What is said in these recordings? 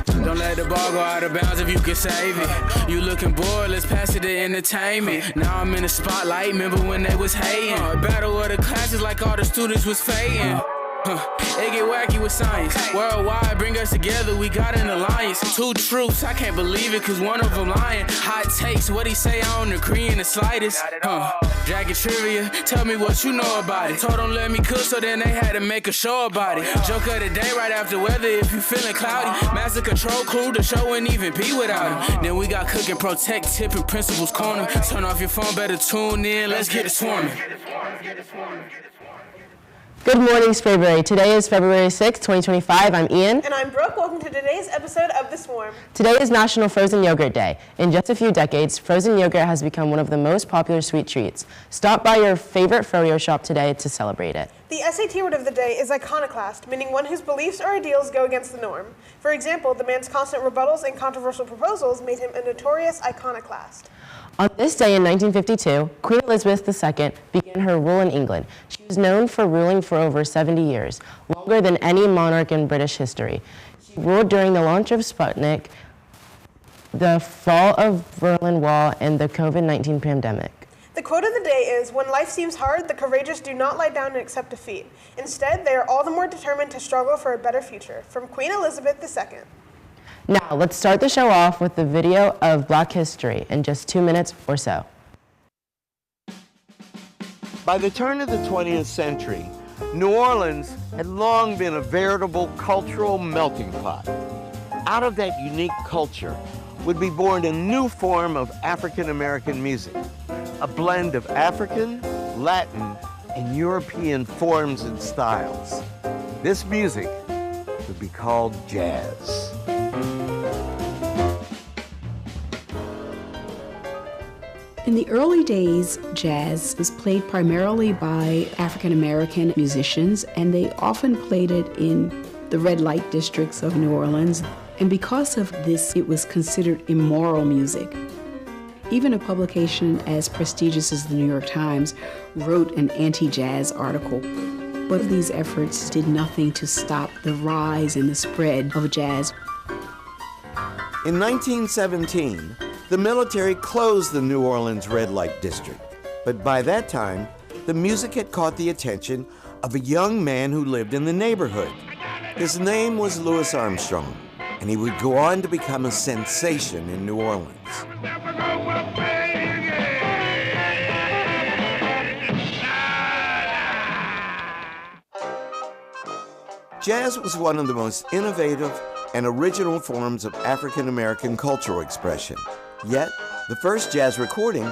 Don't let the ball go out of bounds if you can save it. You looking bored, let's pass it to entertainment. Now I'm in the spotlight, remember when they was hating? Battle of the classes like all the students was fading. They get wacky with science. Worldwide, bring us together, we got an alliance. Two truths, I can't believe it, cause one of them lying. Hot takes, what he say, I don't agree in the slightest. Dragon trivia, tell me what you know about it. Told them let me cook, so then they had to make a show about it. Joke of the day right after weather, if you feeling cloudy. Master control crew, the show wouldn't even be without him. Then we got cook and protect, tip and principles corner. Turn off your phone, better tune in, let's get it swarming. Good morning, Sprayberry. Today is February 6, 2025. I'm Ian. And I'm Brooke. Welcome to today's episode of The Swarm. Today is National Frozen Yogurt Day. In just a few decades, frozen yogurt has become one of the most popular sweet treats. Stop by your favorite froyo shop today to celebrate it. The SAT word of the day is iconoclast, meaning one whose beliefs or ideals go against the norm. For example, the man's constant rebuttals and controversial proposals made him a notorious iconoclast. On this day in 1952, Queen Elizabeth II began her rule in England. She was known for ruling for over 70 years, longer than any monarch in British history. She ruled during the launch of Sputnik, the fall of Berlin Wall, and the COVID-19 pandemic. The quote of the day is, "When life seems hard, the courageous do not lie down and accept defeat. Instead, they are all the more determined to struggle for a better future." From Queen Elizabeth II. Now, let's start the show off with the video of Black history in just 2 minutes or so. By the turn of the 20th century, New Orleans had long been a veritable cultural melting pot. Out of that unique culture would be born a new form of African American music, a blend of African, Latin, and European forms and styles. This music would be called jazz. In the early days, jazz was played primarily by African American musicians, and they often played it in the red light districts of New Orleans. And because of this, it was considered immoral music. Even a publication as prestigious as the New York Times wrote an anti-jazz article. But these efforts did nothing to stop the rise and the spread of jazz. In 1917, the military closed the New Orleans red light district. But by that time, the music had caught the attention of a young man who lived in the neighborhood. His name was Louis Armstrong, and he would go on to become a sensation in New Orleans. Jazz was one of the most innovative and original forms of African American cultural expression. Yet, the first jazz recording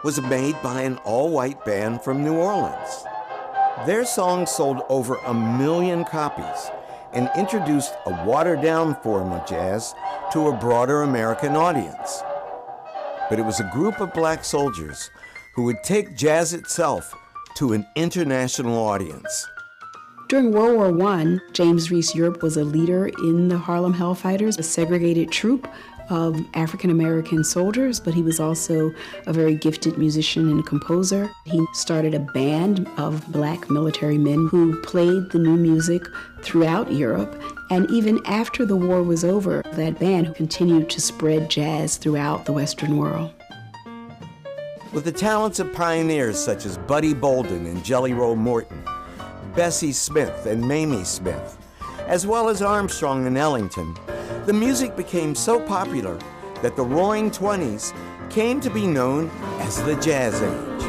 was made by an all-white band from New Orleans. Their song sold over 1 million copies and introduced a watered-down form of jazz to a broader American audience. But it was a group of black soldiers who would take jazz itself to an international audience. During World War I, James Reese Europe was a leader in the Harlem Hellfighters, a segregated troop of African American soldiers, but he was also a very gifted musician and composer. He started a band of black military men who played the new music throughout Europe, and even after the war was over, that band continued to spread jazz throughout the Western world. With the talents of pioneers such as Buddy Bolden and Jelly Roll Morton, Bessie Smith and Mamie Smith, as well as Armstrong and Ellington, the music became so popular that the Roaring Twenties came to be known as the Jazz Age.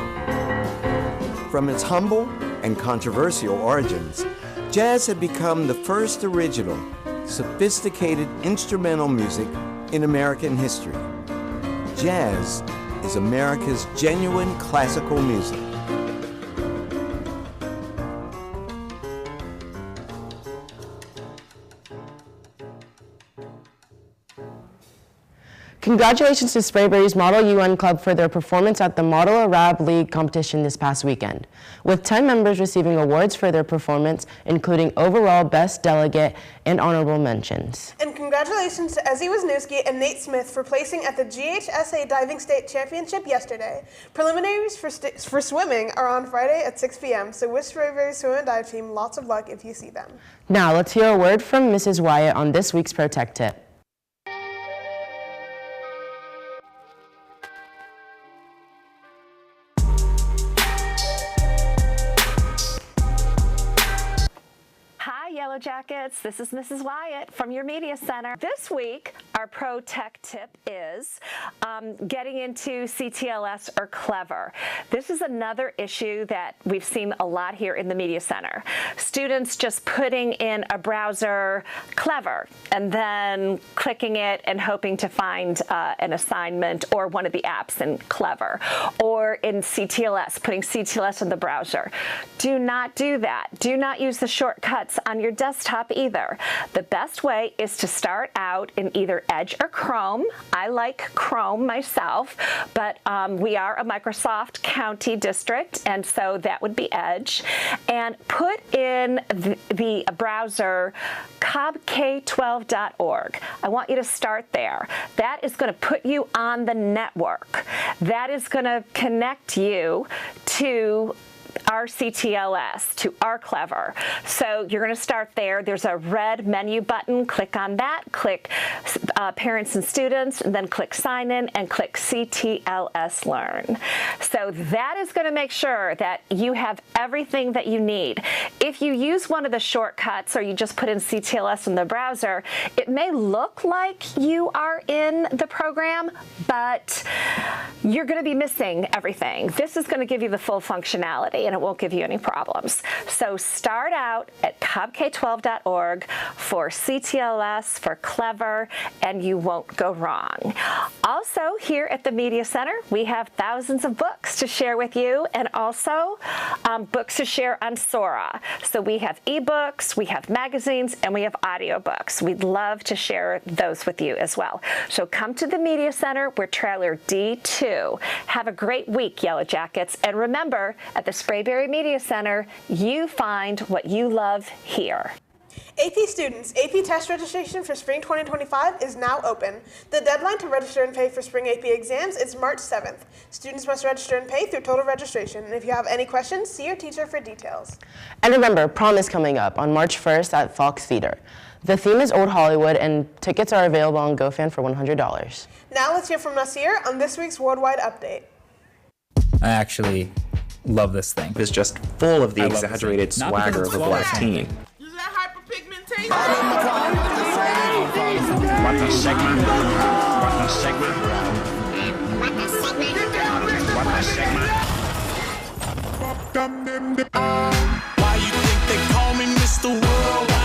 From its humble and controversial origins, jazz had become the first original, sophisticated instrumental music in American history. Jazz is America's genuine classical music. Congratulations to Sprayberry's Model UN Club for their performance at the Model Arab League competition this past weekend, with 10 members receiving awards for their performance, including overall Best Delegate and honorable mentions. And congratulations to Ezzy Wisniewski and Nate Smith for placing at the GHSA Diving State Championship yesterday. Preliminaries for swimming are on Friday at 6 p.m., so wish Sprayberry's swim and dive team lots of luck if you see them. Now let's hear a word from Mrs. Wyatt on this week's Pro Tech Tip. Yellow Jackets. This is Mrs. Wyatt from your Media Center. This week, our pro tech tip is getting into CTLS or Clever. This is another issue that we've seen a lot here in the Media Center. Students just putting in a browser Clever and then clicking it and hoping to find an assignment or one of the apps in Clever, or in CTLS, putting CTLS in the browser. Do not do that. Do not use the shortcuts on your desktop either. The best way is to start out in either Edge or Chrome. I like Chrome myself, but we are a Microsoft County district, and so that would be Edge. And put in the browser cobk12.org. I want you to start there. That is going to put you on the network. That is going to connect you to our CTLS, to our Clever. So you're going to start there. There's a red menu button. Click on that. Click Parents and Students, and then click Sign In and click CTLS Learn. So that is going to make sure that you have everything that you need. If you use one of the shortcuts or you just put in CTLS in the browser, it may look like you are in the program, but you're going to be missing everything. This is going to give you the full functionality, and it won't give you any problems. So start out at cobk12.org for CTLS, for Clever, and you won't go wrong. Also, here at the Media Center, we have thousands of books to share with you, and also books to share on Sora. So we have ebooks, we have magazines, and we have audiobooks. We'd love to share those with you as well. So come to the Media Center. We're trailer D2. Have a great week, Yellow Jackets, and remember, at the Sprayberry Media Center, you find what you love here. AP students, AP test registration for spring 2025 is now open. The deadline to register and pay for spring AP exams is March 7th. Students must register and pay through total registration. And if you have any questions, see your teacher for details. And remember, prom is coming up on March 1st at Fox Theater. The theme is Old Hollywood, and tickets are available on GoFan for $100. Now let's hear from Nasir on this week's Worldwide Update. I actually love this thing. It's just full of the exaggerated swagger of a black teen. Is that hyperpigmentation? What a segment. What a segment. What a segment. Why you think they call me Mr. Worldwide?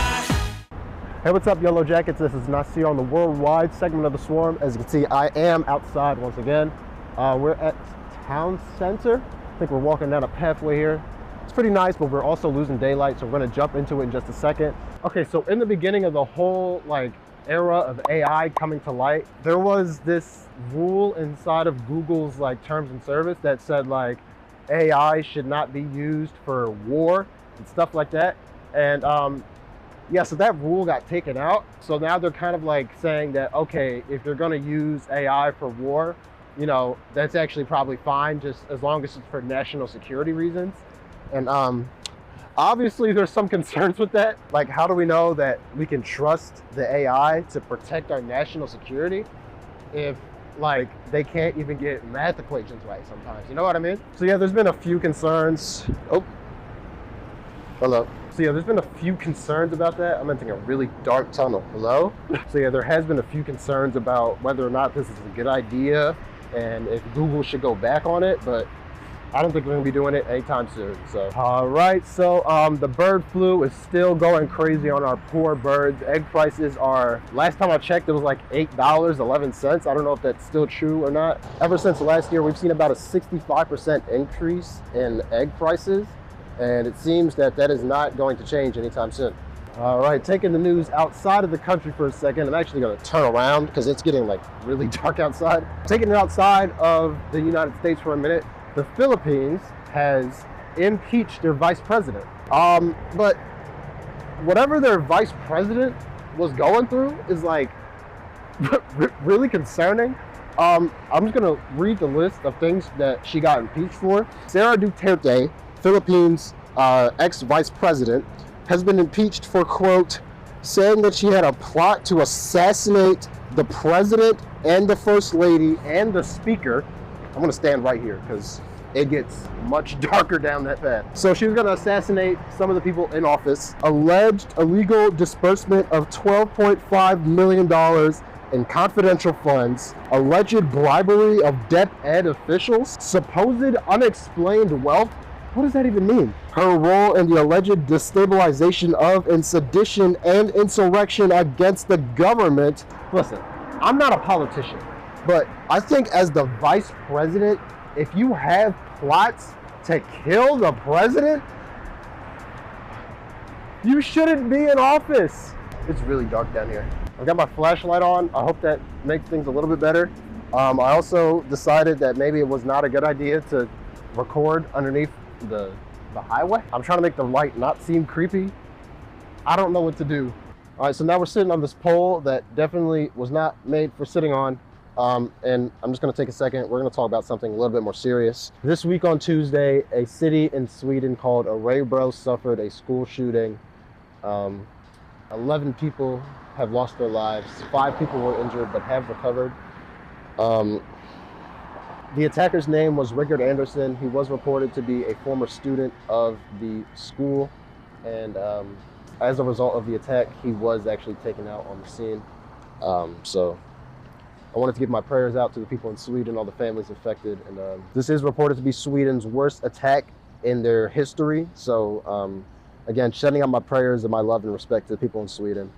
Hey, what's up, Yellow Jackets? This is Nasir on the Worldwide segment of the Swarm. As you can see, I am outside once again. We're at Town Center. I think we're walking down a pathway here. It's pretty nice, but we're also losing daylight, so we're gonna jump into it in just a second. Okay, so in the beginning of the whole era of AI coming to light, there was this rule inside of Google's terms and service that said AI should not be used for war and stuff like that. And yeah, so that rule got taken out. So now they're kind of saying that, okay, if you're gonna use AI for war, that's actually probably fine, just as long as it's for national security reasons. And obviously there's some concerns with that. How do we know that we can trust the AI to protect our national security if they can't even get math equations right sometimes? You know what I mean? So yeah, there's been a few concerns. Oh, hello. So yeah, there's been a few concerns about that. I'm entering a really dark tunnel. Hello? So yeah, there has been a few concerns about whether or not this is a good idea and if Google should go back on it, but I don't think we're gonna be doing it anytime soon. So, all right, so the bird flu is still going crazy on our poor birds. Egg prices are, last time I checked, it was $8.11. I don't know if that's still true or not. Ever since last year, we've seen about a 65% increase in egg prices, and it seems that that is not going to change anytime soon. All right, taking the news outside of the country for a second. I'm actually going to turn around because it's getting really dark outside. Taking it outside of the United States for a minute. The Philippines has impeached their vice president. But whatever their vice president was going through is really concerning. I'm just going to read the list of things that she got impeached for. Sara Duterte, Philippines ex-vice president, has been impeached for, quote, saying that she had a plot to assassinate the president and the first lady and the speaker. I'm gonna stand right here because it gets much darker down that path. So she was gonna assassinate some of the people in office. Alleged illegal disbursement of $12.5 million in confidential funds, alleged bribery of DepEd officials, supposed unexplained wealth. What does that even mean? Her role in the alleged destabilization of and sedition and insurrection against the government. Listen, I'm not a politician, but I think as the vice president, if you have plots to kill the president, you shouldn't be in office. It's really dark down here. I've got my flashlight on. I hope that makes things a little bit better. I also decided that maybe it was not a good idea to record underneath the highway. I'm trying to make the light not seem creepy. I don't know what to do. All right, so now we're sitting on this pole that definitely was not made for sitting on. And I'm just gonna take a second. We're gonna talk about something a little bit more serious. This week on Tuesday, a city in Sweden called Örebro suffered a school shooting. 11 people have lost their lives. 5 people were injured but have recovered. The attacker's name was Rickard Anderson. He was reported to be a former student of the school, and as a result of the attack, he was actually taken out on the scene. So I wanted to give my prayers out to the people in Sweden, all the families affected, and this is reported to be Sweden's worst attack in their history. So again, sending out my prayers and my love and respect to the people in Sweden.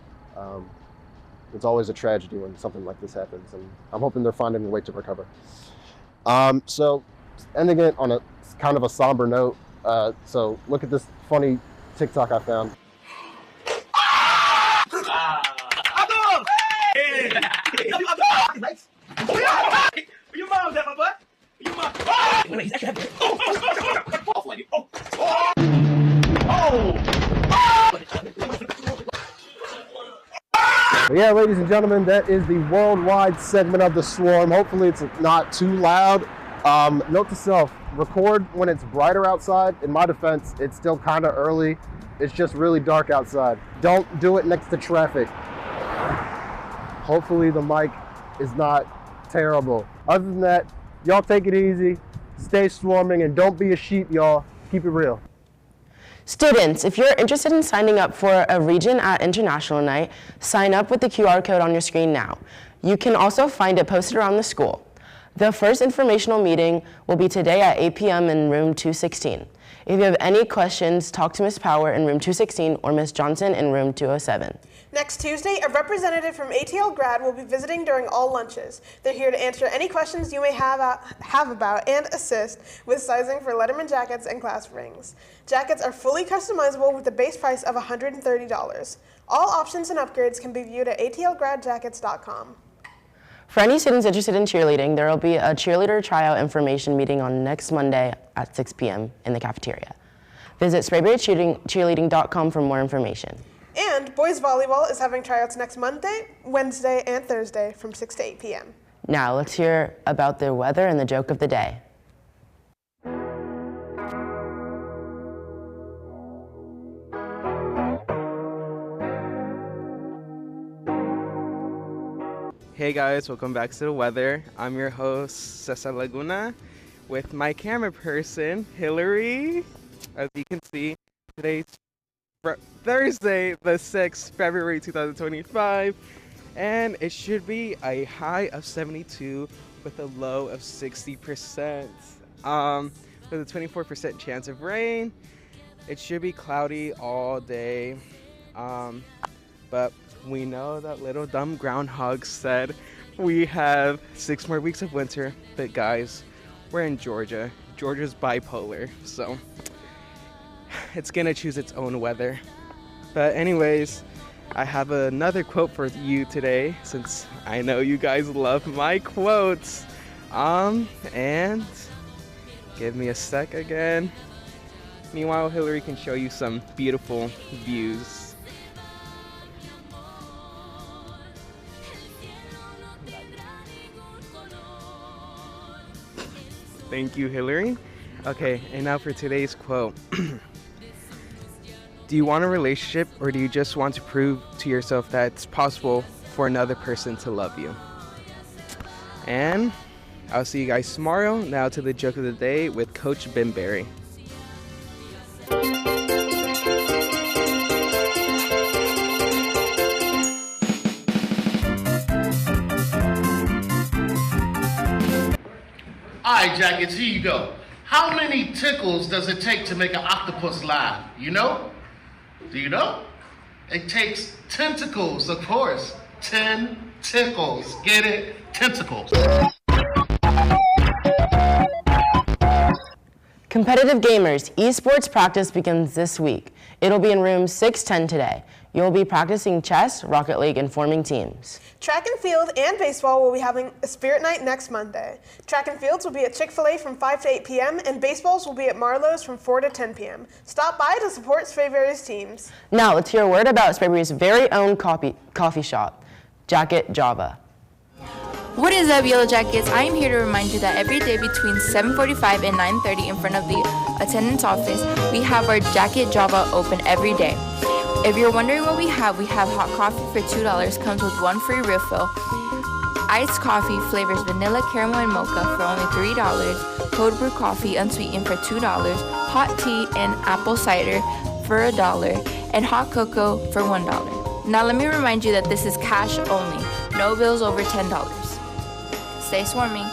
It's always a tragedy when something like this happens, and I'm hoping they're finding a way to recover. So ending it on a kind of a somber note. So look at this funny TikTok I found. Your mom's at my butt. Your mom. Wait, he's actually But yeah, ladies and gentlemen, that is the worldwide segment of the Swarm. Hopefully it's not too loud. Note to self, record when it's brighter outside. In my defense, it's still kind of early. It's just really dark outside. Don't do it next to traffic. Hopefully the mic is not terrible. Other than that, y'all take it easy, stay swarming, and don't be a sheep, y'all. Keep it real. Students, if you're interested in signing up for a Region at International Night, sign up with the QR code on your screen now. You can also find it posted around the school. The first informational meeting will be today at 8 p.m. in room 216. If you have any questions, talk to Ms. Power in room 216 or Ms. Johnson in room 207. Next Tuesday, a representative from ATL Grad will be visiting during all lunches. They're here to answer any questions you may have about and assist with sizing for Letterman jackets and class rings. Jackets are fully customizable with a base price of $130. All options and upgrades can be viewed at atlgradjackets.com. For any students interested in cheerleading, there will be a cheerleader tryout information meeting on next Monday at 6 p.m. in the cafeteria. Visit SprayberryCheerleading.com for more information. And boys volleyball is having tryouts next Monday, Wednesday, and Thursday from 6 to 8 p.m. Now let's hear about the weather and the joke of the day. Hey guys, welcome back to the weather. I'm your host, Cesar Laguna, with my camera person, Hillary. As you can see, today's Thursday, the 6th, February 2025, and it should be a high of 72 with a low of 60%. With a 24% chance of rain. It should be cloudy all day, but we know that little dumb groundhog said we have 6 more weeks of winter, but guys, we're in Georgia. Georgia's bipolar, so it's gonna choose its own weather. But anyways, I have another quote for you today, since I know you guys love my quotes. And give me a sec again. Meanwhile, Hillary can show you some beautiful views. Thank you, Hillary. Okay, and now for today's quote. Do you want a relationship, or do you just want to prove to yourself that it's possible for another person to love you? And I'll see you guys tomorrow. Now to the joke of the day with Coach Ben Berry. Alright, Jackets, here you go. How many tickles does it take to make an octopus laugh? You know? Do you know? It takes tentacles, of course. 10 tickles. Get it? Tentacles. Competitive gamers, esports practice begins this week. It'll be in room 610 today. You'll be practicing chess, Rocket League, and forming teams. Track and field and baseball will be having a spirit night next Monday. Track and fields will be at Chick-fil-A from 5 to 8 p.m. and baseballs will be at Marlowe's from 4 to 10 p.m. Stop by to support Sprayberry's teams. Now let's hear a word about Sprayberry's very own coffee shop, Jacket Java. What is up, Yellow Jackets? I am here to remind you that every day between 7:45 and 9:30 in front of the attendance office, we have our Jacket Java open every day. If you're wondering what we have hot coffee for $2, comes with 1 free refill. Iced coffee flavors vanilla, caramel, and mocha for only $3. Cold brew coffee unsweetened for $2. Hot tea and apple cider for $1. And hot cocoa for $1. Now let me remind you that this is cash only. No bills over $10. Stay swarming.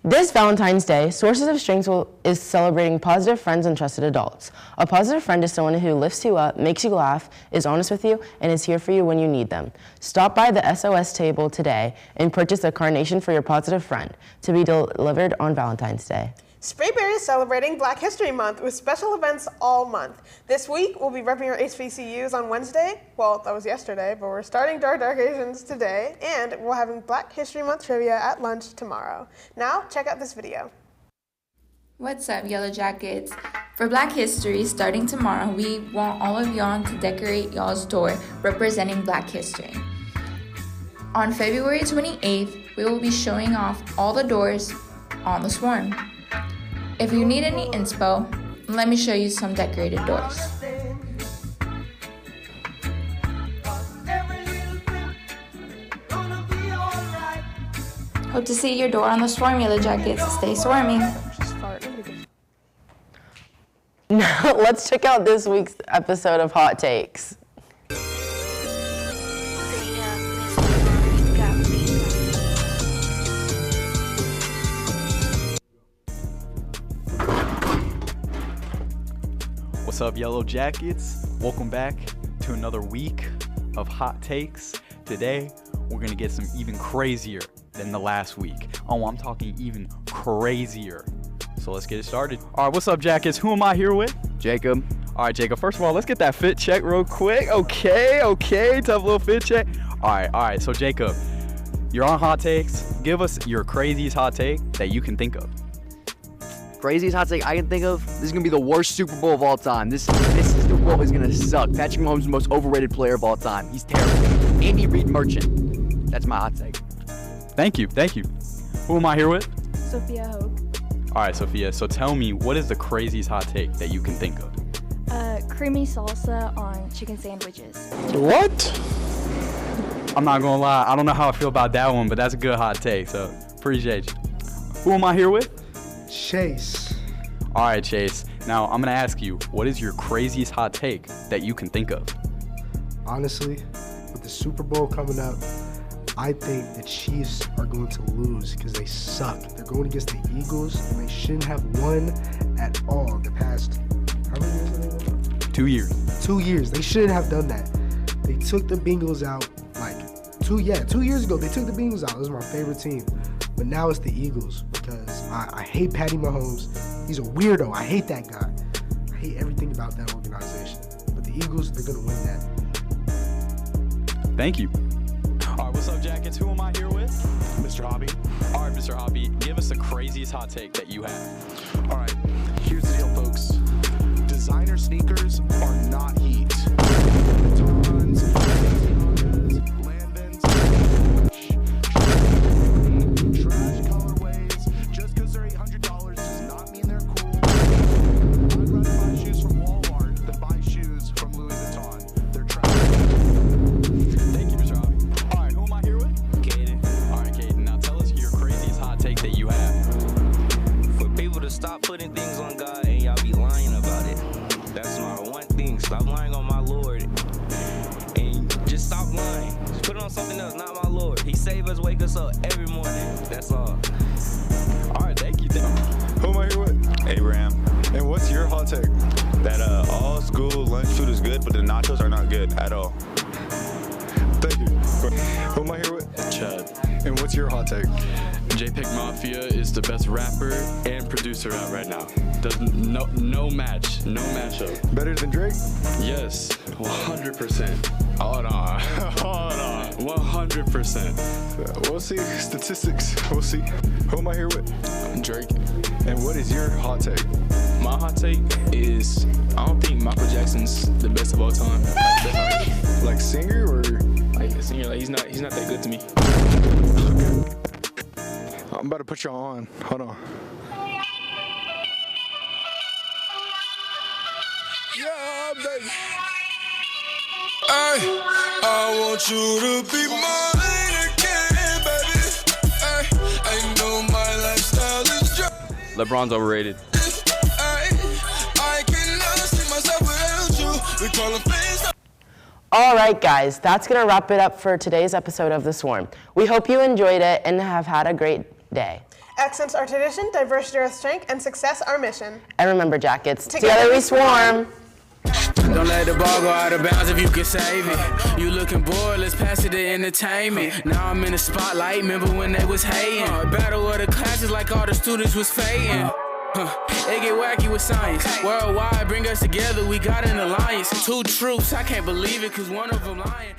This Valentine's Day, Sources of Strength is celebrating positive friends and trusted adults. A positive friend is someone who lifts you up, makes you laugh, is honest with you, and is here for you when you need them. Stop by the SOS table today and purchase a carnation for your positive friend to be delivered on Valentine's Day. Sprayberry is celebrating Black History Month with special events all month. This week, we'll be repping our HBCUs on Wednesday. Well, that was yesterday, but we're starting Dark Asians today. And we're having Black History Month trivia at lunch tomorrow. Now, check out this video. What's up, Yellow Jackets? For Black History, starting tomorrow, we want all of y'all to decorate y'all's door representing Black history. On February 28th, we will be showing off all the doors on the swarm. If you need any inspo, let me show you some decorated doors. Hope to see your door on the swarm, Yellow Jackets. Stay swarming. Now let's check out this week's episode of Hot Takes. What's up, Yellow Jackets? Welcome back to another week of Hot Takes. Today, we're gonna get some even crazier than the last week. Oh, I'm talking even crazier. So let's get it started. All right, what's up, Jackets? Who am I here with? Jacob. All right, Jacob, first of all, let's get that fit check real quick. Okay, tough little fit check. All right, so Jacob, you're on Hot Takes. Give us your craziest hot take that you can think of. Craziest hot take I can think of, this is going to be the worst Super Bowl of all time. This Super Bowl is going to suck. Patrick Mahomes is the most overrated player of all time. He's terrible. Andy Reid Merchant. That's my hot take. Thank you. Who am I here with? Sophia Hope. All right, Sophia, so tell me, what is the craziest hot take that you can think of? Creamy salsa on chicken sandwiches. What? I'm not going to lie, I don't know how I feel about that one, but that's a good hot take, so appreciate you. Who am I here with? Chase. All right, Chase. Now, I'm going to ask you, what is your craziest hot take that you can think of? Honestly, with the Super Bowl coming up, I think the Chiefs are going to lose because they suck. They're going against the Eagles, and they shouldn't have won at all the past, how many years have they won? 2 years. 2 years. They shouldn't have done that. They took the Bengals out, like, 2 years ago, they took the Bengals out. It was my favorite team. But now it's the Eagles because I hate Patty Mahomes. He's a weirdo. I hate that guy. I hate everything about that organization. But the Eagles, they're going to win that. Thank you. All right, what's up, Jackets? Who am I here with? Mr. Hobby. All right, Mr. Hobby, give us the craziest hot take that you have. All right, here's the deal, folks. Designer sneakers are not heat. Tons, Landons, trash colorways. Just because they're $800 does not mean they're cool. I'd rather buy shoes from Walmart than buy shoes from Louis Vuitton. They're trash. Thank you, Mr. Hobby. All right, who am I here with? Kaden. Stop lying on my Lord. And just stop lying. Just put it on something else, not my Lord. He save us, wake us up every morning. That's all. All right, thank you. Who am I here with? Abraham. And what's your hot take? That all school lunch food is good, but the nachos are not good at all. Thank you. Who am I here with? Chad. And what's your hot take? JPEG Mafia is the best rapper and producer out right now. Does no matchup. Better than Drake? Yes, 100%. Hold on. 100%. We'll see. Statistics. We'll see. Who am I here with? Drake. And what is your hot take? My hot take is I don't think Michael Jackson's the best of all time. Like singer or? Like a singer. Like he's not that good to me. Okay. I'm about to put y'all on. Hold on. Yeah, baby. Ay, I want you to be mine again, baby. Ay, I know my lifestyle is dry. LeBron's overrated. I cannot see myself without you. We call them fans. All right, guys, that's going to wrap it up for today's episode of The Swarm. We hope you enjoyed it and have had a great day. Accents our tradition, diversity our strength, and success our mission. And remember, Jackets, together we swarm. Don't let the ball go out of bounds if you can save it. You looking bored, let's pass it to entertainment. Now I'm in the spotlight, remember when they was hating. Battle of the classes like all the students was fading. It get wacky with science. Worldwide, bring us together, we got an alliance. Two troops, I can't believe it, cause one of them lying.